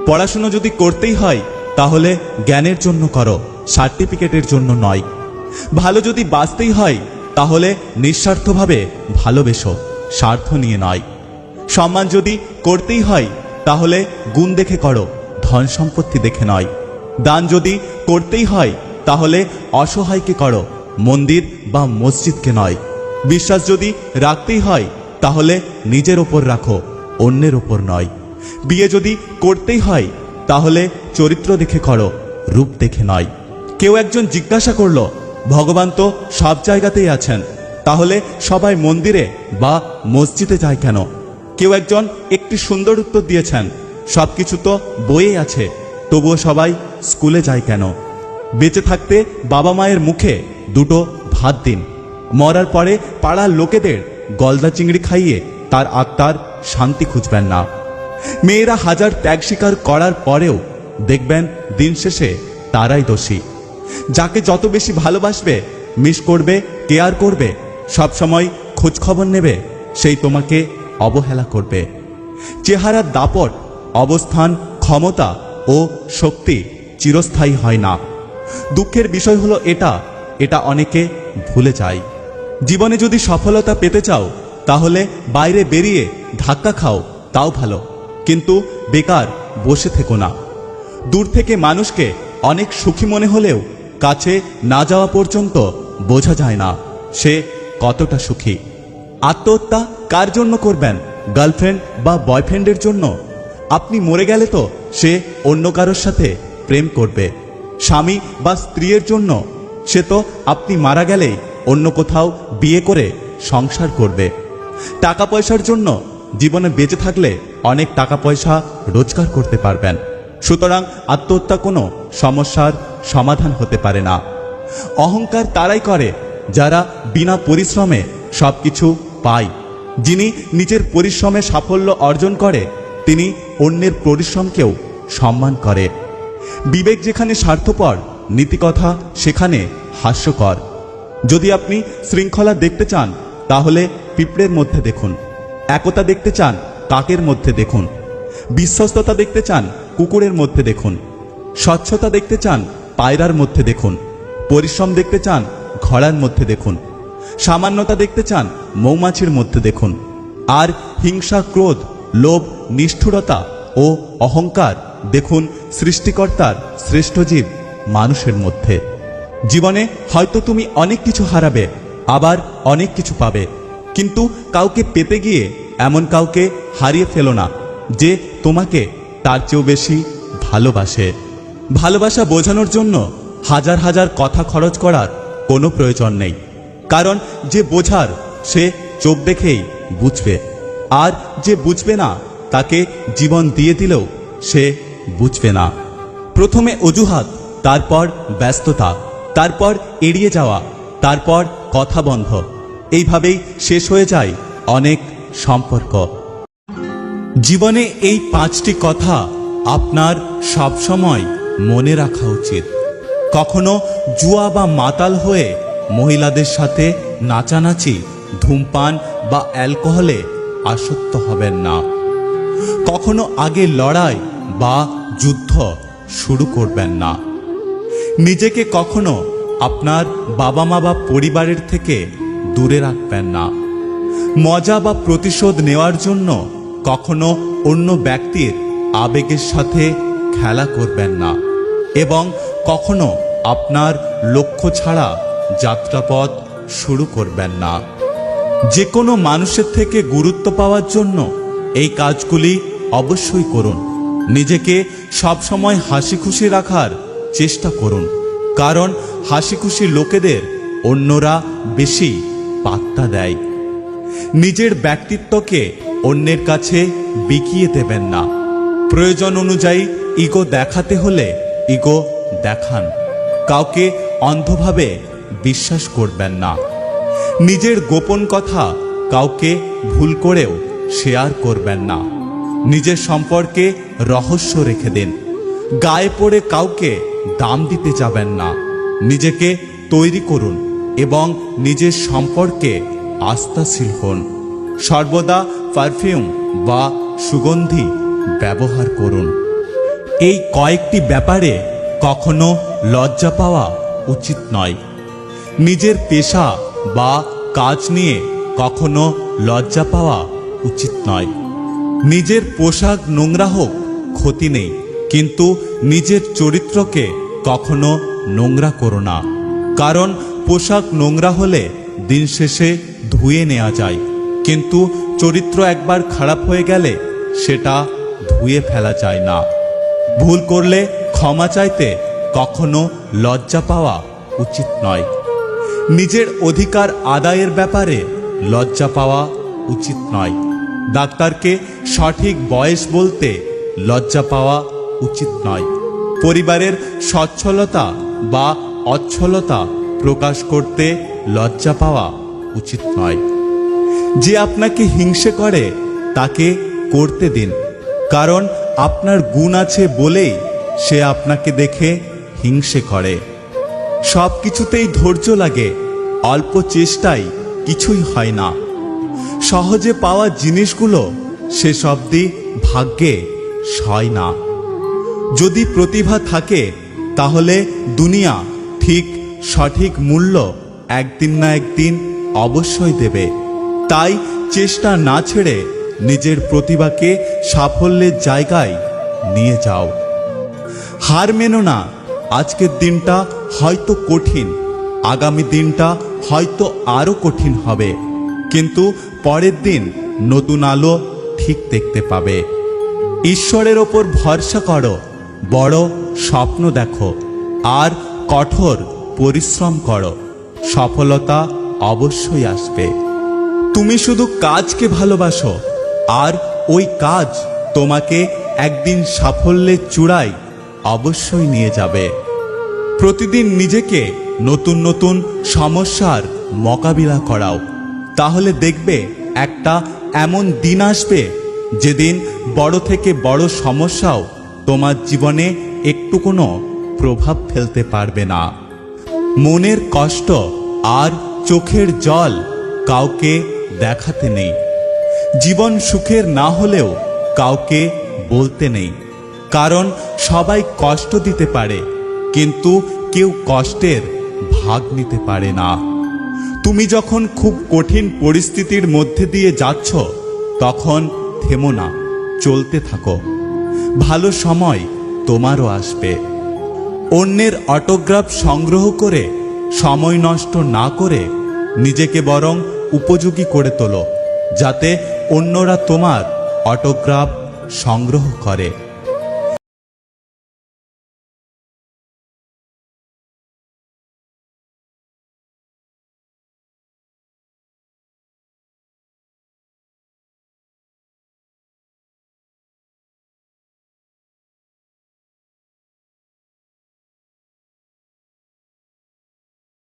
পড়াশুনো যদি করতেই হয় তাহলে জ্ঞানের জন্য করো, সার্টিফিকেটের জন্য নয়। ভালো যদি বাঁচতেই হয় তাহলে নিঃস্বার্থভাবে ভালোবেসো, স্বার্থ নিয়ে নয়। সম্মান যদি করতেই হয় তাহলে গুণ দেখে করো, ধন সম্পত্তি দেখে নয়। দান যদি করতেই হয় তাহলে অসহায়কে করো, মন্দির বা মসজিদকে নয়। বিশ্বাস যদি রাখতেই হয় তাহলে নিজের ওপর রাখো, অন্যের ওপর নয়। বিয়ে যদি করতেই হয় তাহলে চরিত্র দেখে করো, রূপ দেখে নয়। কেউ একজন জিজ্ঞাসা করলো, ভগবান তো সব জায়গাতেই আছেন, তাহলে সবাই মন্দিরে বা মসজিদে যায় কেন? কেউ একজন একটি সুন্দর উত্তর দিয়েছেন, সবকিছু তো বইয়ে আছে, তবুও সবাই স্কুলে যায় কেন? বেঁচে থাকতে বাবা মায়ের মুখে দুটো ভাত দিন, মরার পরে পাড়ার লোকেদের গলদা চিংড়ি খাইয়ে তার আত্মার শান্তি খুঁজবেন না। মেয়েরা হাজার ত্যাগ স্বীকার করার পরেও দেখবেন দিন শেষে তারাই দোষী। যাকে যত বেশি ভালোবাসবে, মিস করবে, কেয়ার করবে, সবসময় খোঁজ খবর নেবে, সেই তোমাকে অবহেলা করবে। চেহারার দাপট, অবস্থান, ক্ষমতা ও শক্তি চিরস্থায়ী হয় না। দুঃখের বিষয় হলো এটা অনেকে ভুলে যায়। জীবনে যদি সফলতা পেতে চাও তাহলে বাইরে বেরিয়ে ধাক্কা খাও, তাও ভালো, কিন্তু বেকার বসে থেকো না। দূর থেকে মানুষকে অনেক সুখী মনে হলেও কাছে না যাওয়া পর্যন্ত বোঝা যায় না সে কতটা সুখী। আত্মহত্যা কার জন্য করবেন? গার্লফ্রেন্ড বা বয়ফ্রেন্ডের জন্য? আপনি মরে গেলে তো সে অন্য কারোর সাথে প্রেম করবে। স্বামী বা স্ত্রীর জন্য? সে তো আপনি মারা গেলেই অন্য কোথাও বিয়ে করে সংসার করবে। টাকা পয়সার জন্য? জীবনে বেঁচে থাকলে অনেক টাকা পয়সা রোজগার করতে পারবেন। সুতরাং আত্মহত্যা কোনো সমস্যার সমাধান হতে পারে না। অহংকার তারাই করে যারা বিনা পরিশ্রমে সবকিছু পায়। যিনি নিজের পরিশ্রমে সাফল্য অর্জন করে তিনি অন্যের পরিশ্রমকেও সম্মান করে। বিবেক যেখানে স্বার্থপর, নীতিকথা সেখানে হাস্যকর। যদি আপনি শৃঙ্খলা দেখতে চান তাহলে পিঁপড়ের মধ্যে দেখুন। একতা দেখতে চান কাকের মধ্যে দেখুন। বিশ্বস্ততা দেখতে চান কুকুরের মধ্যে দেখুন। স্বচ্ছতা দেখতে চান পায়রার মধ্যে দেখুন। পরিশ্রম দেখতে চান ঘোড়ার মধ্যে দেখুন। সামান্যতা দেখতে চান মৌমাছির মধ্যে দেখুন। আর হিংসা, ক্রোধ, লোভ, নিষ্ঠুরতা ও অহংকার দেখুন সৃষ্টিকর্তার শ্রেষ্ঠ জীব মানুষের মধ্যে। জীবনে হয়তো তুমি অনেক কিছু হারাবে, আবার অনেক কিছু পাবে, কিন্তু কাউকে পেতে গিয়ে এমন কাউকে হারিয়ে ফেলো না যে তোমাকে তার চেয়েও বেশি ভালোবাসে। ভালোবাসা বোঝানোর জন্য হাজার হাজার কথা খরচ করার কোনো প্রয়োজন নেই, কারণ যে বোঝার সে চোখ দেখেই বুঝবে, আর যে বুঝবে না তাকে জীবন দিয়ে দিলেও সে বুঝবে না। প্রথমে অজুহাত, তারপর ব্যস্ততা, তারপর এড়িয়ে যাওয়া, তারপর কথা বন্ধ, এইভাবেই শেষ হয়ে যায় অনেক সম্পর্ক। জীবনে এই 5টি কথা আপনার সবসময় মনে রাখা উচিত। কখনো জুয়া বা মাতাল হয়ে মহিলাদের সাথে নাচানাচি, ধূমপান বা অ্যালকোহলে আসক্ত হবেন না। কখনো আগে লড়াই বা যুদ্ধ শুরু করবেন না। নিজেকে কখনো আপনার বাবা মা বা পরিবারের থেকে দূরে রাখবেন না। মজা বা প্রতিশোধ নেওয়ার জন্য কখনো অন্য ব্যক্তির আবেগের সাথে খেলা করবেন না, এবং কখনো আপনার লক্ষ্য ছাড়া যাত্রাপথ শুরু করবেন না। যে কোনো মানুষের থেকে গুরুত্ব পাওয়ার জন্য এই কাজগুলি অবশ্যই করুন। নিজেকে সবসময় হাসি খুশি রাখার চেষ্টা করুন, কারণ হাসি খুশি লোকেদের অন্যরা বেশি পাত্তা দেয়। নিজের ব্যক্তিত্বকে অন্যের কাছে বিকিয়ে দেবেন না। প্রয়োজন অনুযায়ী ইগো দেখাতে হলে ইগো দেখান। কাউকে অন্ধভাবে বিশ্বাস করবেন না। নিজের গোপন কথা কাউকে ভুল করেও শেয়ার করবেন না। নিজের সম্পর্কে রহস্য রেখে দিন। গায়ে পড়ে কাউকে দাম দিতে যাবেন না। নিজেকে তৈরি করুন এবং নিজের সম্পর্কে আস্থাশীল হন। সর্বদা পারফিউম বা সুগন্ধি ব্যবহার করুন। এই কয়েকটি ব্যাপারে কখনো লজ্জা পাওয়া উচিত নয়। নিজের পেশা বা কাজ নিয়ে কখনো লজ্জা পাওয়া উচিত নয়। নিজের পোশাক নোংরা হোক ক্ষতি নেই, কিন্তু নিজের চরিত্রকে কখনো নোংরা করো না। কারণ পোশাক নোংরা হলে দিন শেষে ধুয়ে নেওয়া যায়, কিন্তু চরিত্র একবার খারাপ হয়ে গেলে সেটা ধুয়ে ফেলা যায় না। ভুল করলে ক্ষমা চাইতে কখনো লজ্জা পাওয়া উচিত নয়। নিজের অধিকার আদায়ের ব্যাপারে লজ্জা পাওয়া উচিত নয়। ডাক্তারকে সঠিক বয়স বলতে লজ্জা পাওয়া উচিত নয়। পরিবারের সচ্ছলতা বা অচ্ছলতা প্রকাশ করতে লজ্জা পাওয়া উচিত নয়। যে আপনাকে হিংসে করে তাকে করতে দিন, কারণ আপনার গুণ আছে বলেই সে আপনাকে দেখে হিংসে করে। সব কিছুতেই ধৈর্য লাগে, অল্প চেষ্টায় কিছুই হয় না। সহজে পাওয়া জিনিসগুলো শেষ অবধি ভাগ্যে সয় না। যদি প্রতিভা থাকে তাহলে দুনিয়া ঠিক সঠিক মূল্য একদিন না একদিন অবশ্যই দেবে। তাই চেষ্টা না ছেড়ে নিজের প্রতিভাকে সাফল্যের জায়গায় নিয়ে যাও। হার মেনো না। আজকের দিনটা হয়তো কঠিন, আগামী দিনটা হয়তো আরো কঠিন হবে, কিন্তু পরের দিন নতুন আলো ঠিক দেখতে পাবে। ঈশ্বরের ওপর ভরসা করো, বড় স্বপ্ন দেখো আর কঠোর পরিশ্রম করো। সফলতা অবশ্যই আসবে। তুমি শুধু কাজকে ভালোবাসো, আর ওই কাজ তোমাকে একদিন সাফল্যের চূড়ায় অবশ্যই নিয়ে যাবে। প্রতিদিন নিজেকে নতুন নতুন সমস্যার মোকাবিলা করাও, তাহলে দেখবে একটা এমন দিন আসবে যেদিন বড় থেকে বড় সমস্যাও তোমার জীবনে একটু কোনো প্রভাব ফেলতে পারবে না। মনের কষ্ট আর চোখের জল কাউকে দেখাতে নেই। জীবন সুখের না হলেও কাউকে বলতে নেই, কারণ সবাই কষ্ট দিতে পারে, কিন্তু কেউ কষ্টের ভাগ নিতে পারে না। তুমি যখন খুব কঠিন পরিস্থিতির মধ্যে দিয়ে যাচ্ছ, তখন থেমো না, চলতে থাকো। ভালো সময় তোমারও আসবে। অন্যের অটোগ্রাফ সংগ্রহ করে সময় নষ্ট না করে নিজেকে বরং উপযোগী করে তোলো, যাতে অন্যরা তোমার অটোগ্রাফ সংগ্রহ করে।